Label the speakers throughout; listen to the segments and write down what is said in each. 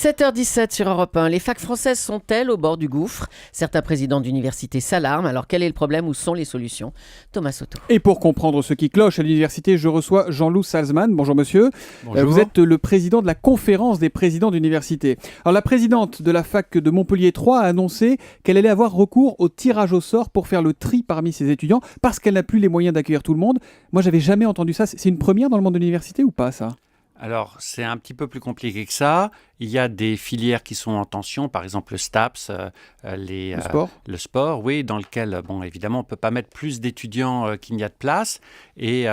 Speaker 1: 7h17 sur Europe 1. Les facs françaises sont-elles au bord du gouffre? Certains présidents d'université s'alarment. Alors quel est le problème? Où sont les solutions? Thomas Soto.
Speaker 2: Et pour comprendre ce qui cloche à l'université, je reçois Jean-Loup Salzman. Bonjour monsieur.
Speaker 3: Bonjour.
Speaker 2: Vous êtes le président de la conférence des présidents d'université. Alors la présidente de la fac de Montpellier 3 a annoncé qu'elle allait avoir recours au tirage au sort pour faire le tri parmi ses étudiants parce qu'elle n'a plus les moyens d'accueillir tout le monde. Moi j'avais jamais entendu ça. C'est une première dans le monde de l'université ou pas ça?
Speaker 3: Alors, c'est un petit peu plus compliqué que ça. Il y a des filières qui sont en tension, par exemple le STAPS,
Speaker 2: Le sport
Speaker 3: le sport, oui, dans lequel, bon, évidemment, on ne peut pas mettre plus d'étudiants qu'il n'y a de place. Et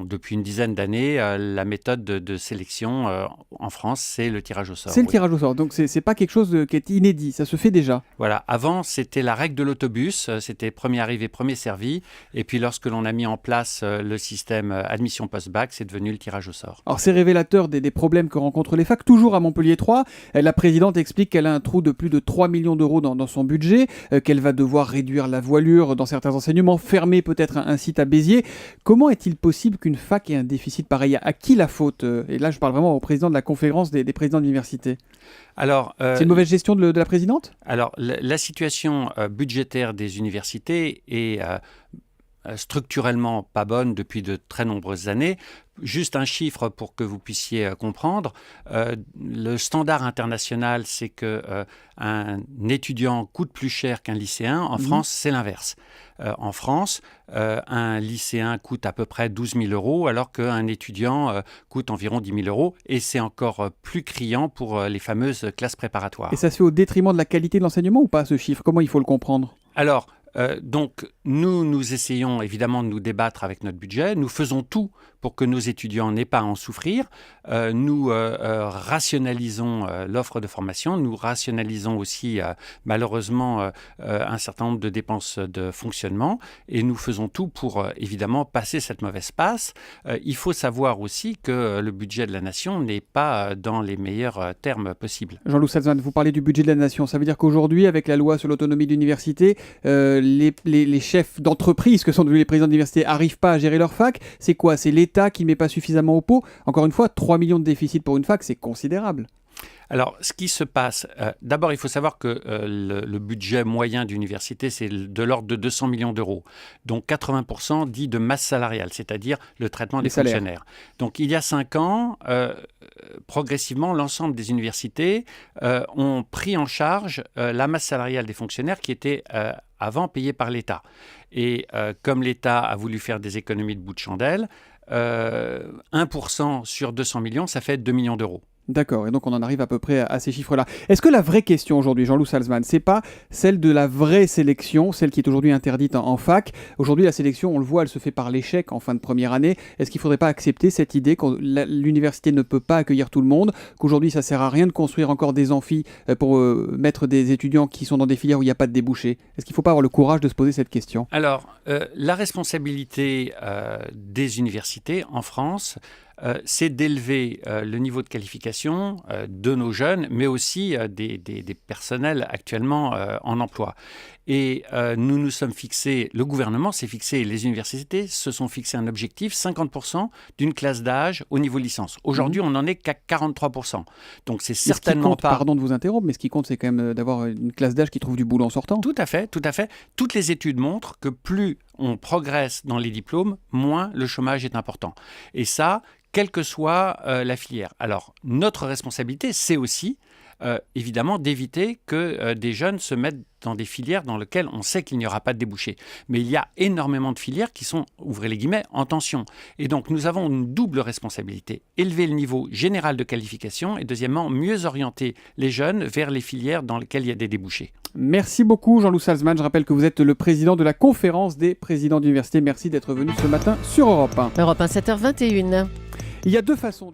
Speaker 3: depuis une dizaine d'années, la méthode de sélection en France, c'est le tirage au sort.
Speaker 2: C'est le tirage au sort, donc c'est pas quelque chose qui est inédit, ça se fait déjà.
Speaker 3: Voilà, avant c'était la règle de l'autobus, c'était premier arrivé, premier servi, et puis lorsque l'on a mis en place le système admission post-bac, c'est devenu le tirage au sort.
Speaker 2: Alors c'est révélateur des problèmes que rencontrent les facs, toujours à Montpellier 3. La présidente explique qu'elle a un trou de plus de 3 millions d'euros dans son budget, qu'elle va devoir réduire la voilure dans certains enseignements, fermer peut-être un site à Béziers. Comment est-il possible qu'une fac ait un déficit pareil? À qui la faute? Et là je parle vraiment au président de la conférence des présidents d'université.
Speaker 3: Alors,
Speaker 2: c'est une mauvaise gestion de la présidente?
Speaker 3: Alors, la situation budgétaire des universités est structurellement pas bonne depuis de très nombreuses années. Juste un chiffre pour que vous puissiez comprendre. Le standard international, c'est qu'un étudiant coûte plus cher qu'un lycéen. En France, c'est l'inverse. En France, un lycéen coûte à peu près 12 000 euros, alors qu'un étudiant coûte environ 10 000 euros. Et c'est encore plus criant pour les fameuses classes préparatoires.
Speaker 2: Et ça se fait au détriment de la qualité de l'enseignement ou pas, ce chiffre? Comment il faut le comprendre?
Speaker 3: Alors, donc, nous essayons évidemment de nous débattre avec notre budget. Nous faisons tout pour que nos étudiants n'aient pas à en souffrir. Nous rationalisons l'offre de formation. Nous rationalisons aussi, malheureusement, un certain nombre de dépenses de fonctionnement. Et nous faisons tout pour, évidemment, passer cette mauvaise passe. Il faut savoir aussi que le budget de la nation n'est pas dans les meilleurs termes possibles.
Speaker 2: Jean-Loup Salzman, vous parlez du budget de la nation. Ça veut dire qu'aujourd'hui, avec la loi sur l'autonomie de l'université, les chefs d'entreprise que sont devenus les présidents d'université n'arrivent pas à gérer leur fac. C'est quoi? C'est l'État qui ne met pas suffisamment au pot? Encore une fois, 3 millions de déficit pour une fac, c'est considérable.
Speaker 3: Alors, ce qui se passe, d'abord, il faut savoir que le budget moyen d'université, c'est de l'ordre de 200 millions d'euros. Donc, 80% dit de masse salariale, c'est-à-dire le traitement des fonctionnaires. Donc, il y a 5 ans, progressivement, l'ensemble des universités ont pris en charge la masse salariale des fonctionnaires qui était avant payée par l'État. Et comme l'État a voulu faire des économies de bout de chandelle, 1% sur 200 millions, ça fait 2 millions d'euros.
Speaker 2: D'accord, et donc on en arrive à peu près à ces chiffres-là. Est-ce que la vraie question aujourd'hui, Jean-Loup Salzman, c'est pas celle de la vraie sélection, celle qui est aujourd'hui interdite en fac? Aujourd'hui, la sélection, on le voit, elle se fait par l'échec en fin de première année. Est-ce qu'il ne faudrait pas accepter cette idée que l'université ne peut pas accueillir tout le monde, qu'aujourd'hui ça sert à rien de construire encore des amphis pour mettre des étudiants qui sont dans des filières où il n'y a pas de débouchés? Est-ce qu'il ne faut pas avoir le courage de se poser cette question?
Speaker 3: Alors, la responsabilité des universités en France, c'est d'élever le niveau de qualification de nos jeunes, mais aussi des personnels actuellement en emploi. Et nous nous sommes fixés, le gouvernement s'est fixé, les universités se sont fixés un objectif, 50% d'une classe d'âge au niveau licence. Aujourd'hui, on n'en est qu'à 43%. Donc c'est certainement pas...
Speaker 2: Pardon de vous interrompre, mais ce qui compte, c'est quand même d'avoir une classe d'âge qui trouve du boulot en sortant.
Speaker 3: Tout à fait, tout à fait. Toutes les études montrent que plus on progresse dans les diplômes, moins le chômage est important. Et ça, quelle que soit la filière. Alors, notre responsabilité, c'est aussi, évidemment, d'éviter que des jeunes se mettent dans des filières dans lesquelles on sait qu'il n'y aura pas de débouchés. Mais il y a énormément de filières qui sont, ouvrez les guillemets, en tension. Et donc, nous avons une double responsabilité. Élever le niveau général de qualification et, deuxièmement, mieux orienter les jeunes vers les filières dans lesquelles il y a des débouchés.
Speaker 2: Merci beaucoup, Jean-Loup Salzman. Je rappelle que vous êtes le président de la conférence des présidents d'université. Merci d'être venu ce matin sur Europe 1.
Speaker 1: Europe 1, 7h21.
Speaker 2: Il y a deux façons...